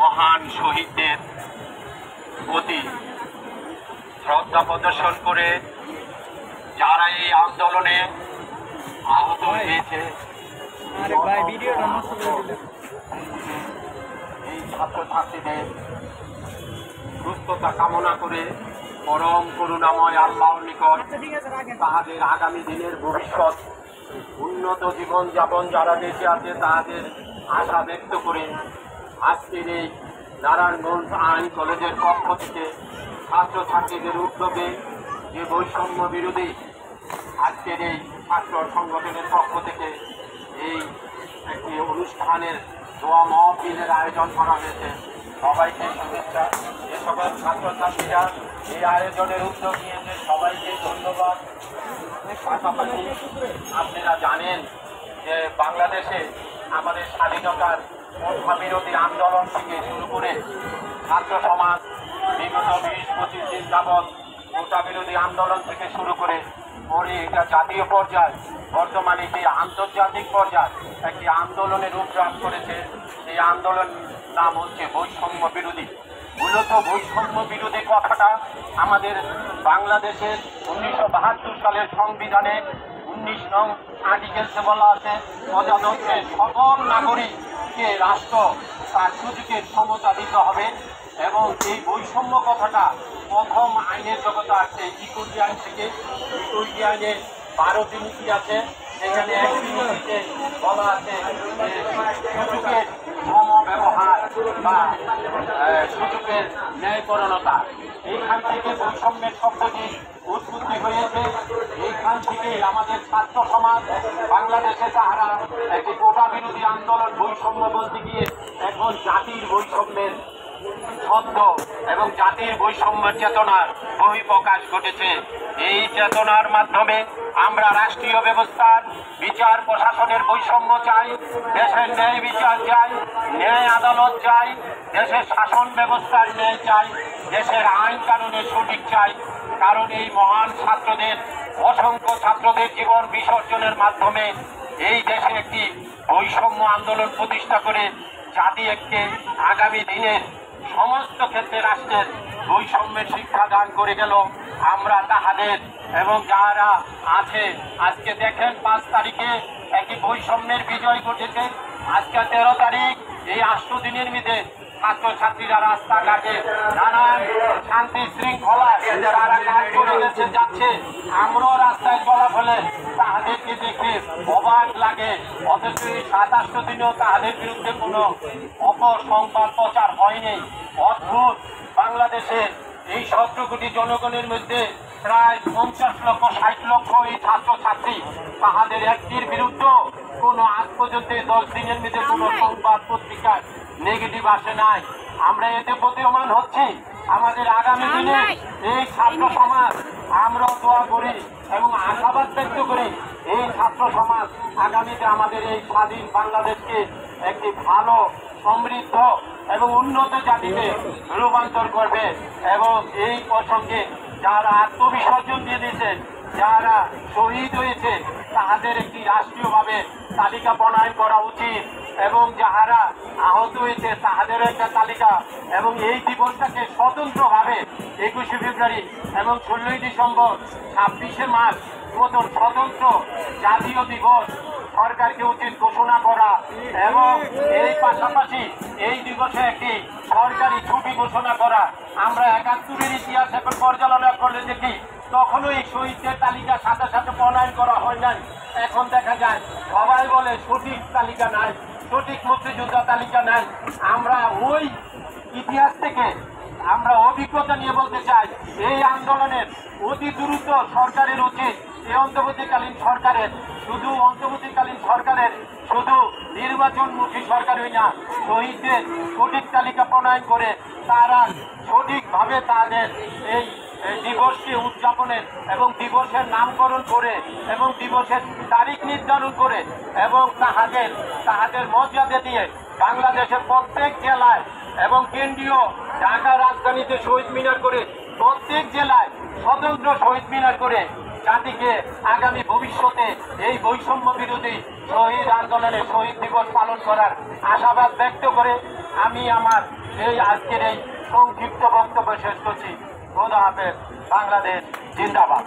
মহান শহীদদের প্রতি শ্রদ্ধা প্রদর্শন করে যারা এই আন্দোলনে আহত হয়েছে এই ছাত্রছাত্রীদের সুস্থতা কামনা করে পরম করুণাময় আল্লাহর নিকট তাহাদের আগামী দিনের ভবিষ্যৎ উন্নত জীবনযাপন যারা দেশে আছে তাদের আশা ব্যক্ত করে আজকের এই নারায়ণগঞ্জ আইন কলেজের পক্ষ থেকে ছাত্রছাত্রীদের উদ্যোগে যে বৈষম্য বিরোধী আজকের এই ছাত্র সংগঠনের পক্ষ থেকে এই একটি অনুষ্ঠানের দোয়া মাহফিলের আয়োজন করা হয়েছে। সবাইকে শুভেচ্ছা। যে সকল ছাত্রছাত্রীরা এই আয়োজনের উদ্যোগ নিয়েছে সবাইকে ধন্যবাদ। পাশাপাশি আপনারা জানেন যে বাংলাদেশে আমাদের স্বাধীনতার বিরোধী আন্দোলন থেকে শুরু করে ছাত্র সমাজ বিগত 20-25 দিন যাবৎ কোটা বিরোধী আন্দোলন থেকে শুরু করে পরে এটা জাতীয় পর্যায়ে বর্তমানে যে আন্তর্জাতিক পর্যায়ে একটি আন্দোলনের রূপ লাভ করেছে। এই আন্দোলন নাম হচ্ছে বৈষম্য বিরোধী। মূলত বৈষম্য বিরোধী কথাটা আমাদের বাংলাদেশের 1972 সালের সংবিধানে 19 নং আর্টিকেলসে বলা আছে প্রজাতন্ত্রে সকল নাগরিককে রাষ্ট্র তার সুযোগের সমতা দিতে হবে। এবং এই বৈষম্য কথাটা প্রথম আইনের জগতে আসছে ইকুইটি আইন থেকে। ইকুইটি আইনে 12টি নীতি আছে, সেখানে একটি নীতিতে বলা আছে যে সুযোগের সমব্যবহার বা সুযোগের ন্যায়পরণতা। এইখান থেকে বৈষম্যের শব্দটি উৎপত্তি হয়েছে। এইখান থেকে আমাদের ছাত্র সমাজ বাংলাদেশে তাহারা একটি কোটা বিরোধী আন্দোলন বৈষম্য বলতে গিয়ে এখন জাতির বৈষম্যের শব্দ এবং জাতির বৈষম্যের চেতনার বহিঃপ্রকাশ ঘটেছে। এই চেতনার মাধ্যমে আমরা রাষ্ট্রীয় ব্যবস্থার বিচার প্রশাসনের বৈষম্য চাই, দেশের ন্যায় বিচার চাই, ন্যায় আদালত চাই, দেশের শাসন ব্যবস্থার ন্যায় চাই, দেশের আইন কানুনের সঠিক চাই। কারণ এই মহান ছাত্রদের অসংখ্য ছাত্রদের জীবন বিসর্জনের মাধ্যমে এই দেশে একটি বৈষম্য আন্দোলন প্রতিষ্ঠা করে জাতি একটি আগামী দিনের সমস্ত ক্ষেত্রে রাষ্ট্রের বৈষম্যের শিক্ষা দান করে গেল। আমরা তাহাদের এবং যারা আছে আজকে দেখেন 5 তারিখে একটি বৈষম্যের বিজয় ঘটেছে। আজকে 13 তারিখ এই 8 দিনের মধ্যে ছাত্রছাত্রীরা রাস্তাঘাটে নানান শান্তি শৃঙ্খলা তারা কাজ করে যাচ্ছে। আমরাও রাস্তায় চলাফলে তাহাদেরকে দেখে অবাক লাগে, অথচ এই 27 দিনেও তাহাদের বিরুদ্ধে কোনো অপসংবাদ প্রচার হয়নি। অদ্ভুত, বাংলাদেশে এই 17 কোটি জনগণের মধ্যে প্রায় 50 লক্ষ 60 লক্ষ এই ছাত্রছাত্রী, তাহাদের একটির বিরুদ্ধে কোনো আজ পর্যন্ত 10 দিনের মধ্যে কোনো সংবাদ পত্রিকায় নেগেটিভ আসে নাই। আমরা এতে প্রতীয়মান হচ্ছি। আমাদের আগামী দিনে এই ছাত্র সমাজ আমরাও দোয়া করি এবং আশাবাদ ব্যক্ত করি এই ছাত্র সমাজ আগামীতে আমাদের এই স্বাধীন বাংলাদেশকে একটি ভালো সমৃদ্ধ এবং উন্নত জাতিতে রূপান্তর করবে। এবং এই প্রসঙ্গে যারা আত্মবিসর্জন দিয়ে দিয়েছেন, যারা শহীদ হয়েছে তাদের একটি রাষ্ট্রীয়ভাবে তালিকা প্রণয়ন করা উচিত এবং যাহারা আহত হয়েছে তাহাদেরও একটা তালিকা। এবং এই দিবসটাকে স্বতন্ত্রভাবে 21শে ফেব্রুয়ারি এবং 16ই ডিসেম্বর 26শে মার্চ মতন স্বতন্ত্র জাতীয় দিবস সরকারকে উচিত ঘোষণা করা এবং এই পাশাপাশি এই দিবসে একটি সরকারি ছুটি ঘোষণা করা। আমরা 71-এর ইতিহাস এখন পর্যালোচনা করলে দেখি তখনও এই শহীদদের তালিকা সাথে সাথে প্রণয়ন করা হয় নাই। এখন দেখা যায় সবাই বলে সঠিক তালিকা নাই, সঠিক মুক্তিযোদ্ধা তালিকা নাই। আমরা ওই ইতিহাস থেকে আমরা অভিজ্ঞতা নিয়ে বলতে চাই এই আন্দোলনের অতি দ্রুত সরকারের উচিত এই অন্তর্বর্তীকালীন সরকারের শুধু নির্বাচনমুখী সরকারই না, শহীদদের সঠিক তালিকা প্রণয়ন করে তারা সঠিকভাবে তাদের এই দিবসকে উদযাপনের এবং দিবসের নামকরণ করে এবং দিবসের তারিখ নির্ধারণ করে এবং তাহাদের মর্যাদা দিয়ে বাংলাদেশের প্রত্যেক জেলায় এবং কেন্দ্রীয় ঢাকা রাজধানীতে শহীদ মিনার করে প্রত্যেক জেলায় স্বতন্ত্র শহীদ মিনার করে জাতিকে আগামী ভবিষ্যতে এই বৈষম্য বিরোধী শহীদ আন্দোলনে শহীদ দিবস পালন করার আশাবাদ ব্যক্ত করে আমি আমার এই আজকের এই সংক্ষিপ্ত বক্তব্য শেষ করছি। খোদা হাফেজ। বাংলাদেশ জিন্দাবাদ।